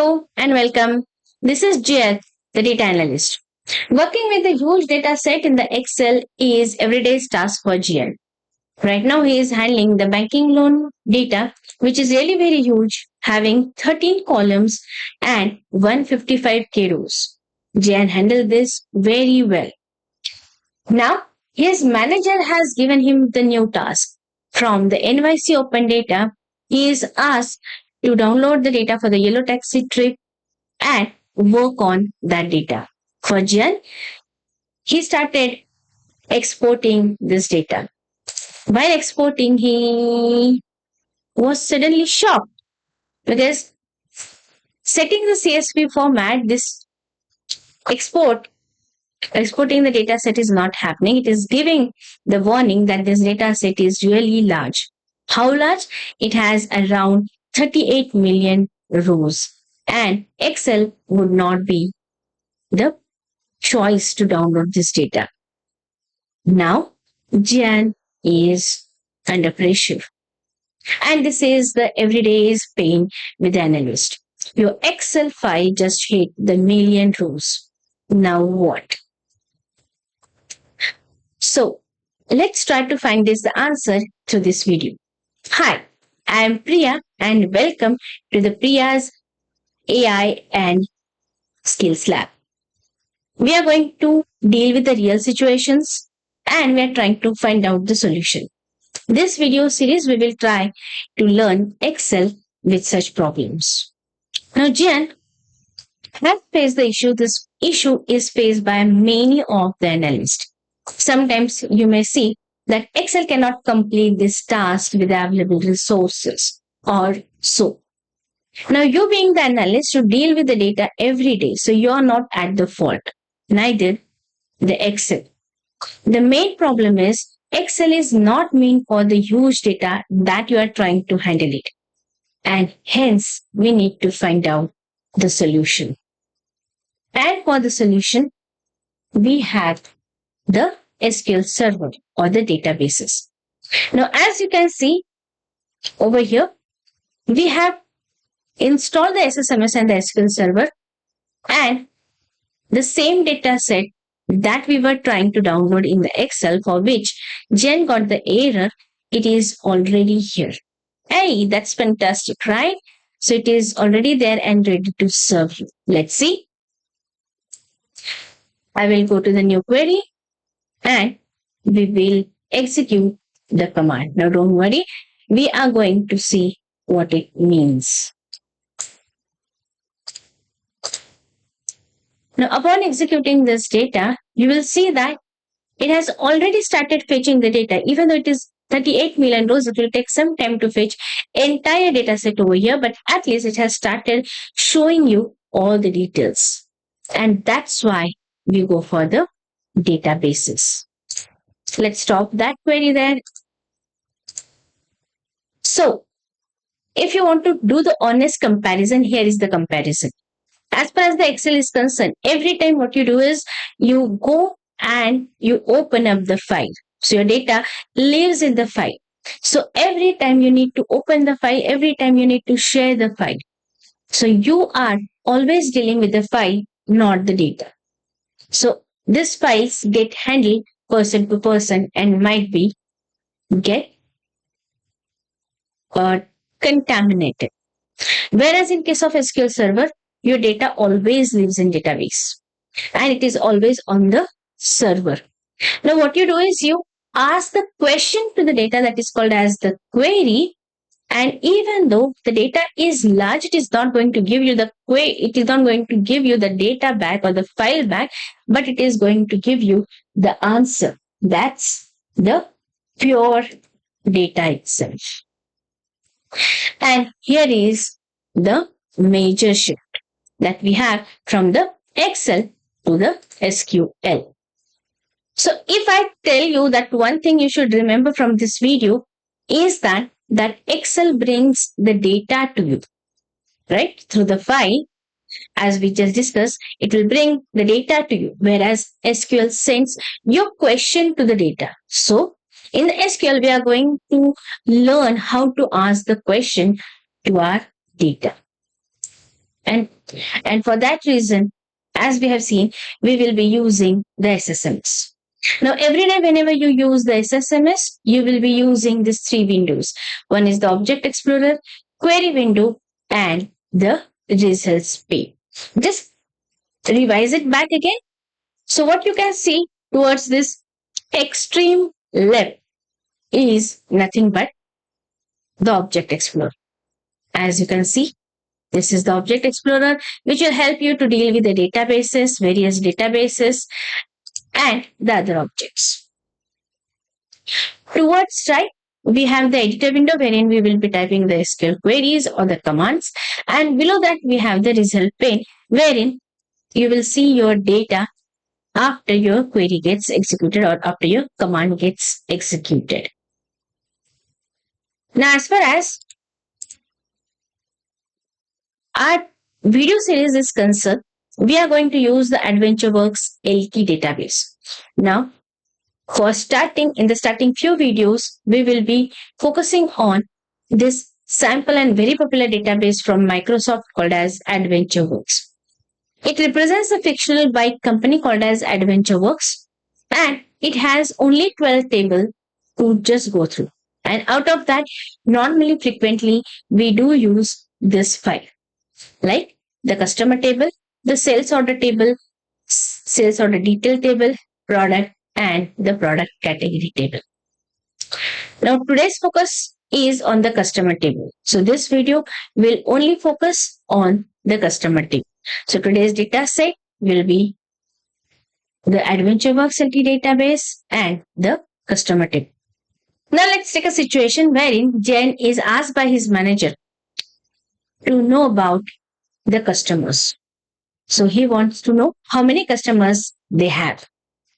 Hello and welcome. This is Jayat, the data analyst. Working with a huge data set in the Excel is everyday's task for GN. Right now, he is handling the banking loan data, which is really very huge, having 13 columns and 155k rows. GN handled this very well. Now, his manager has given him the new task. From the NYC Open Data, he is asked to download the data for the yellow taxi trip and work on that data. For Jan, he started exporting this data. While exporting, he was suddenly shocked because setting the CSV format, this exporting the data set is not happening. It is giving the warning that this data set is really large. How large? It has around 38 million rows. And Excel would not be the choice to download this data. Now, Jan is under pressure. And this is the everyday's pain with the analyst. Your Excel file just hit the million rows. Now what? So, let's try to find this answer through this video. Hi, I am Priya and welcome to the Priya's AI and Skills Lab. We are going to deal with the real situations and we are trying to find out the solution. This video series we will try to learn Excel with such problems. Now Jan has faced the issue. This issue is faced by many of the analysts. Sometimes you may see that Excel cannot complete this task with available resources or so. Now you being the analyst, you deal with the data every day, so you are not at the fault. Neither the Excel. The main problem is Excel is not meant for the huge data that you are trying to handle it. And hence we need to find out the solution. And for the solution, we have the SQL Server or the databases. Now as you can see over here, we have installed the SSMS and the SQL Server and the same data set that we were trying to download in the Excel, for which Jen got the error, it is already here. Hey, that's fantastic, right? So it is already there and ready to serve you. Let's see. I will go to the new query and we will execute the command. Now don't worry, we are going to see what it means. Now, upon executing this data, you will see that it has already started fetching the data. Even though it is 38 million rows, it will take some time to fetch entire data set over here, but at least it has started showing you all the details. And that's why we go for the databases. Let's stop that query there. So, if you want to do the honest comparison, here is the comparison. As far as the Excel is concerned, every time what you do is you go and you open up the file. So your data lives in the file. So every time you need to open the file, every time you need to share the file. So you are always dealing with the file, not the data. So these files get handled person to person and might be get contaminated. Whereas in case of SQL Server, your data always lives in database and it is always on the server. Now what you do is you ask the question to the data, that is called as the query, and even though the data is large, it is not going to give you the it is not going to give you the data back or the file back, but it is going to give you the answer. That's the pure data itself. And here is the major shift that we have from the Excel to the SQL. So if I tell you that one thing you should remember from this video is that Excel brings the data to you, right? Through the file, as we just discussed, it will bring the data to you, whereas SQL sends your question to the data. So in the SQL, we are going to learn how to ask the question to our data. And, and for that reason, as we have seen, we will be using the SSMS. Now, every day, whenever you use the SSMS, you will be using these three windows. One is the Object Explorer, Query window, and the Results pane. Just revise it back again. So, what you can see towards this extreme left is nothing but the Object Explorer. As you can see, this is the Object Explorer, which will help you to deal with the databases, various databases, and the other objects. Towards right, we have the editor window wherein we will be typing the SQL queries or the commands. And below that, we have the result pane wherein you will see your data after your query gets executed or after your command gets executed. Now, as far as our video series is concerned, we are going to use the AdventureWorksLT database. Now, for starting, in the starting few videos, we will be focusing on this sample and very popular database from Microsoft called as AdventureWorks. It represents a fictional bike company called as AdventureWorks, and it has only 12 tables to just go through. And out of that, normally frequently we do use this file, like the customer table, the sales order table, sales order detail table, product, and the product category table. Now, today's focus is on the customer table. So, this video will only focus on the customer table. So, today's data set will be the AdventureWorksLT database and the customer table. Now, let's take a situation wherein Jen is asked by his manager to know about the customers. So, he wants to know how many customers they have.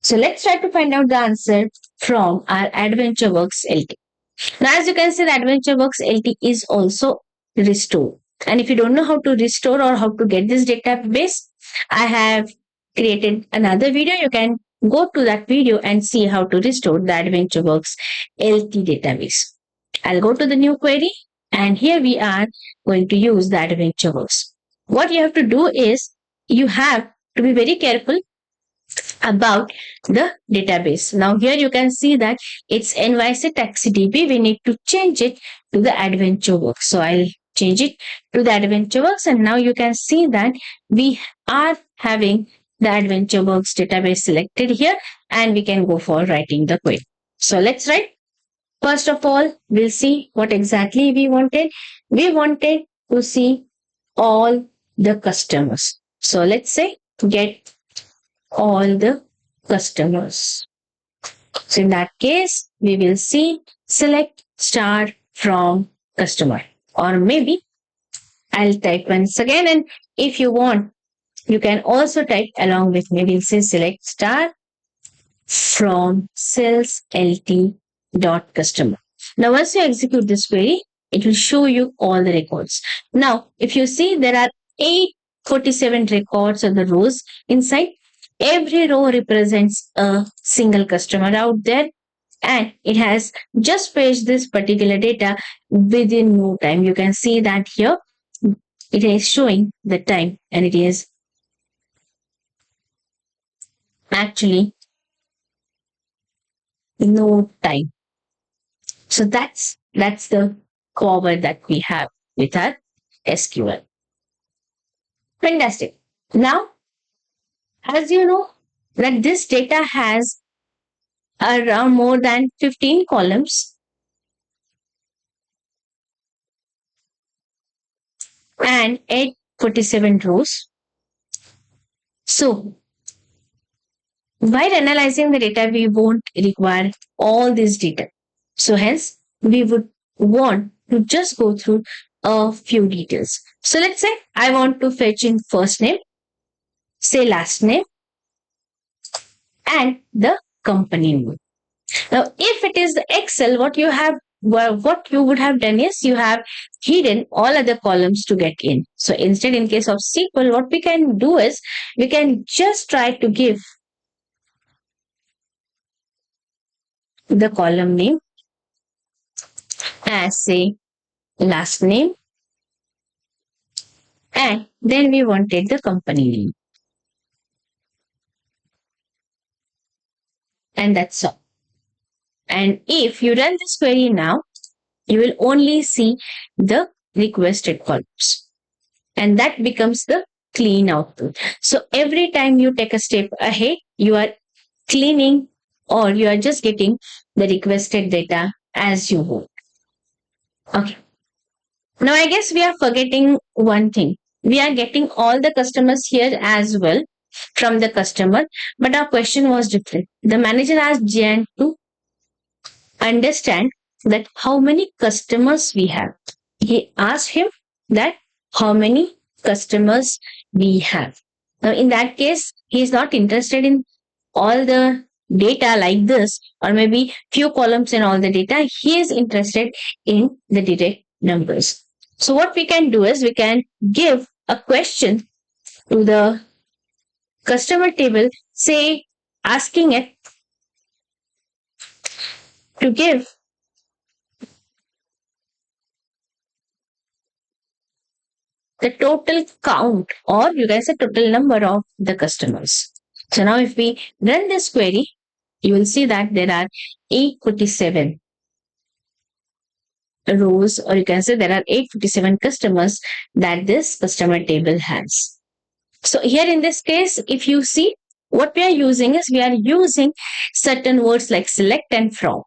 So let's try to find out the answer from our AdventureWorksLT. Now, as you can see, the AdventureWorksLT is also restore. And if you don't know how to restore or how to get this database, I have created another video. You can go to that video and see how to restore the AdventureWorksLT database. I'll go to the new query, and here we are going to use the AdventureWorks. What you have to do is you have to be very careful about the database. Now here you can see that it's NYC TaxiDB. We need to change it to the AdventureWorks. So I'll change it to the AdventureWorks, and now you can see that we are having the AdventureWorks database selected here, and we can go for writing the query. So let's write. First of all, we'll see what exactly we wanted. We wanted to see all the customers. So let's say get all the customers. So in that case, we will see select star from customer, or maybe I'll type once again, and if you want, you can also type along with me. We'll say select star from sales LT dot customer. Now, once you execute this query, it will show you all the records. Now, if you see, there are 847 records of the rows inside. Every row represents a single customer out there, and it has just fetched this particular data within no time. You can see that here it is showing the time, and it is actually no time. So that's the power that we have with our SQL. Fantastic. Now, as you know, that this data has around more than 15 columns and 847 rows. So, while analyzing the data, we won't require all this data. So, hence, we would want to just go through a few details. So, let's say I want to fetch in first name, say last name, and the company name. Now, if it is the Excel, what you would have done is you have hidden all other columns to get in. So instead, in case of SQL, what we can do is we can just try to give the column name as say last name and then we wanted the company name. And that's all. And if you run this query now, you will only see the requested columns. And that becomes the clean output. So every time you take a step ahead, you are cleaning or you are just getting the requested data as you go. Okay. Now I guess we are forgetting one thing. We are getting all the customers here as well from the customer, but our question was different. The manager asked Jan to understand that how many customers we have. He asked him that how many customers we have. Now, in that case, he is not interested in all the data like this, or maybe few columns in all the data. He is interested in the direct numbers. So, what we can do is we can give a question to the customer table, say, asking it to give the total count, or you can say total number of the customers. So now if we run this query, you will see that there are 847 rows, or you can say there are 857 customers that this customer table has. So here in this case, if you see, what we are using is we are using certain words like select and from.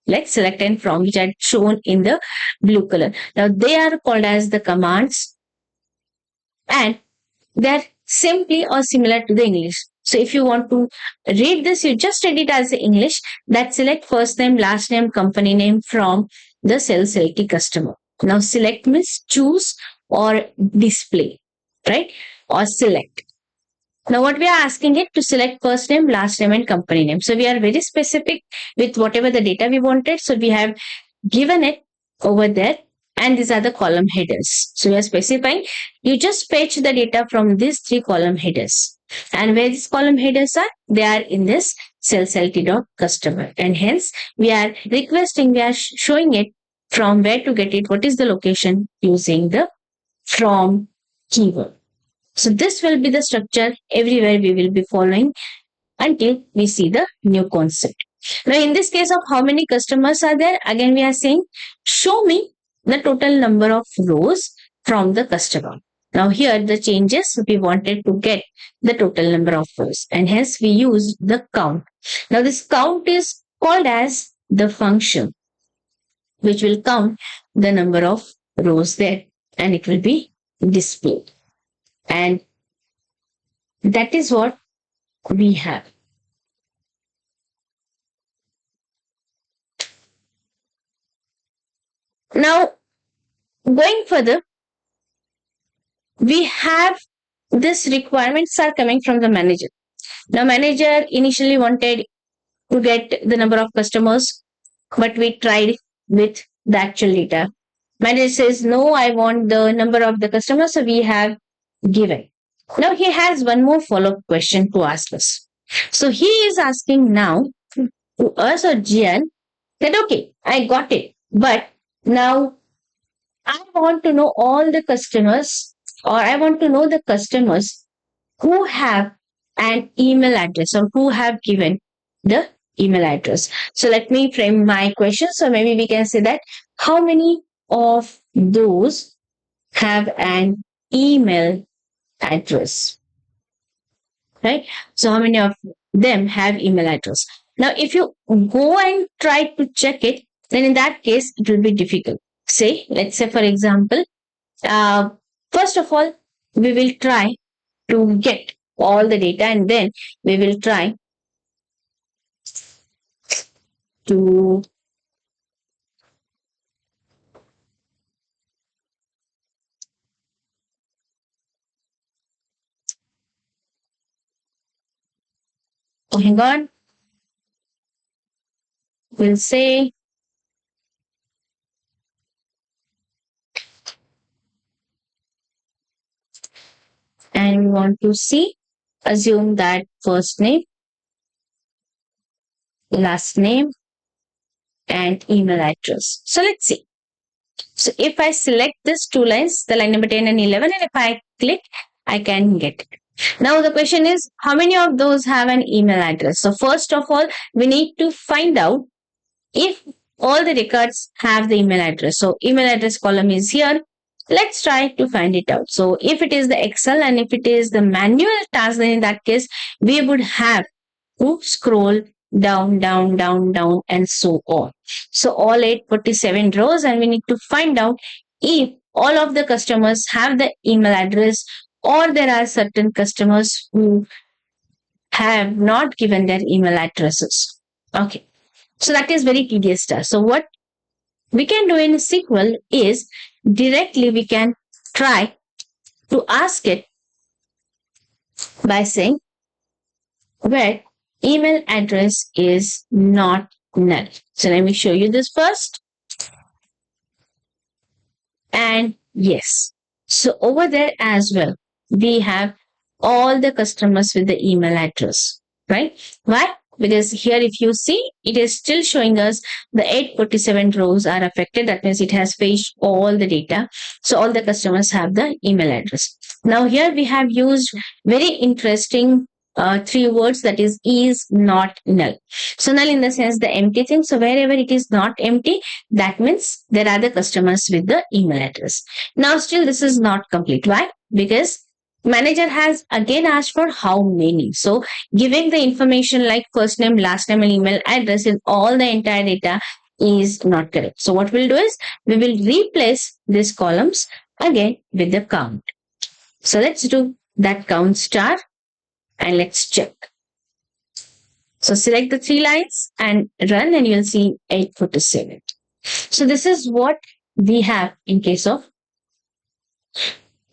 Like select and from, which are shown in the blue color. Now they are called as the commands, and they're simply or similar to the English. So if you want to read this, you just read it as the English, that select first name, last name, company name from the cell selected customer. Now select means choose or display, right? Or select. Now what we are asking it to select first name, last name and company name. So we are very specific with whatever the data we wanted. So we have given it over there, and these are the column headers. So we are specifying, you just fetch the data from these three column headers. And where these column headers are, they are in this cell customer. And hence we are requesting, we are showing it from where to get it, what is the location using the from keyword. So this will be the structure everywhere we will be following until we see the new concept. Now, in this case of how many customers are there, again we are saying, show me the total number of rows from the customer. Now here the changes, we wanted to get the total number of rows, and hence we use the count. Now this count is called as the function, which will count the number of rows there, and it will be displayed. And that is what we have. Now, going further, we have this requirements are coming from the manager. Now, manager initially wanted to get the number of customers, but we tried with the actual data. Manager says, no, I want the number of the customers, so we have given. Now, he has one more follow-up question to ask us. So, he is asking now to us or Gian that, okay, I got it, but now I want to know all the customers, or I want to know the customers who have an email address or who have given the email address. So let me frame my question. So maybe we can say that how many of those have an email address, right? So how many of them have email address? Now, if you go and try to check it, then in that case, it will be difficult. Say, let's say, for example, first of all, we will try to get all the data, and then we will try to hang on. We'll say and we want to see, assume that first name, last name, and email address. So let's see. So if I select this two lines, the line number 10 and 11, and if I click, I can get it. Now the question is, how many of those have an email address? So first of all, we need to find out if all the records have the email address. So email address column is here. Let's try to find it out. So if it is the Excel and if it is the manual task, then in that case, we would have to scroll down, down, down, down, and so on. So all 847 rows, and we need to find out if all of the customers have the email address, or there are certain customers who have not given their email addresses. Okay. So that is very tedious task. So what we can do in SQL is directly we can try to ask it by saying where email address is not null. So let me show you this first. And yes, so over there as well, we have all the customers with the email address, right? Why? Because here if you see, it is still showing us the 847 rows are affected. That means it has fetched all the data. So all the customers have the email address. Now here we have used very interesting three words, that is not null. So null in the sense the empty thing. So wherever it is not empty, that means there are the customers with the email address. Now still this is not complete. Why? Because manager has again asked for how many. So giving the information like first name, last name, and email address in all the entire data is not correct. So what we'll do is we will replace these columns again with the count. So let's do that count star and let's check. So select the 3 lines and run, and you'll see 847. So this is what we have in case of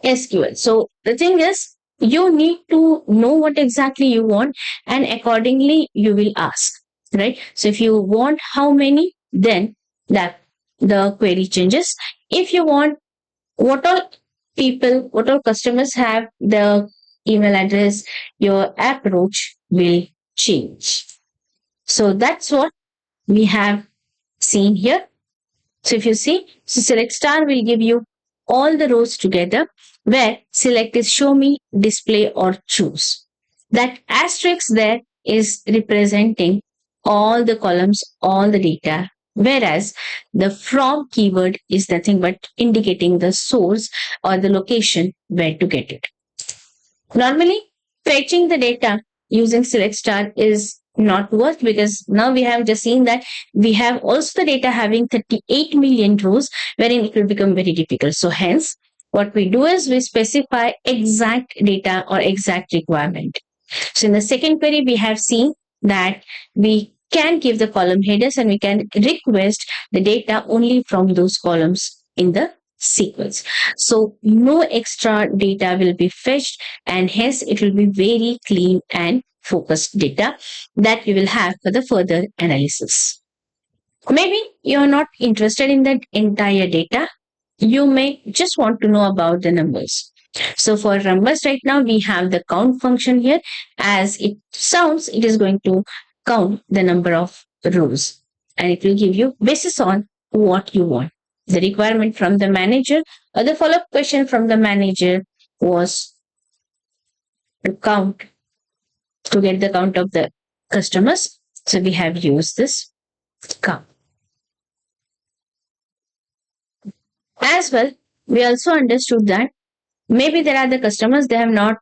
SQL. So the thing is, you need to know what exactly you want, and accordingly you will ask, right? So if you want how many, then that the query changes. If you want what all people, what all customers have the email address, your approach will change. So that's what we have seen here. So if you see, so select star will give you all the rows together, where select is show me, display, or choose. That asterisk there is representing all the columns, all the data, whereas the from keyword is nothing but indicating the source or the location where to get it. Normally, fetching the data using select star is not worth, because now we have just seen that we have also the data having 38 million rows, wherein it will become very difficult. So hence, what we do is we specify exact data or exact requirement. So in the second query, we have seen that we can give the column headers and we can request the data only from those columns in the sequence. So no extra data will be fetched, and hence it will be very clean and focused data that we will have for the further analysis. Maybe you're not interested in that entire data. You may just want to know about the numbers. So for numbers right now, we have the count function here. As it sounds, it is going to count the number of rows, and it will give you basis on what you want. The requirement from the manager or the follow-up question from the manager was to count, to get the count of the customers. So we have used this count. As well, we also understood that maybe there are the customers, they have not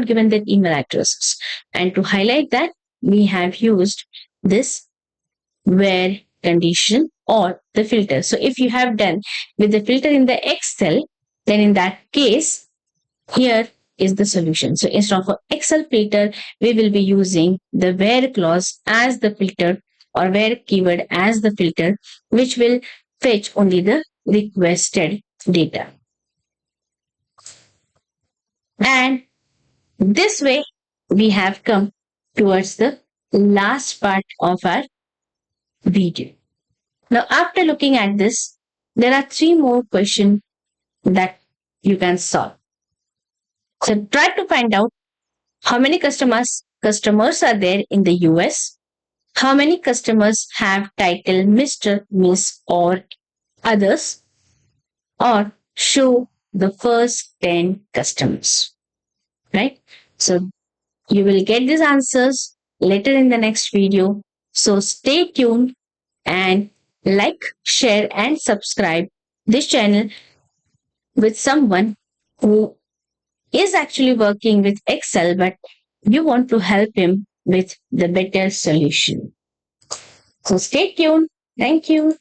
given their email addresses. And to highlight that, we have used this where condition or the filter. So if you have done with the filter in the Excel, then in that case, here is the solution. So instead of Excel filter, we will be using the where clause as the filter, or where keyword as the filter, which will fetch only the requested data. And this way, we have come towards the last part of our video. Now, after looking at this, there are 3 more questions that you can solve. So try to find out how many customers are there in the US, how many customers have title Mr., Miss, or others, or show the first 10 customers, right? So you will get these answers later in the next video. So stay tuned and like, share, and subscribe this channel with someone who is actually working with Excel, but you want to help him with the better solution. So stay tuned. Thank you.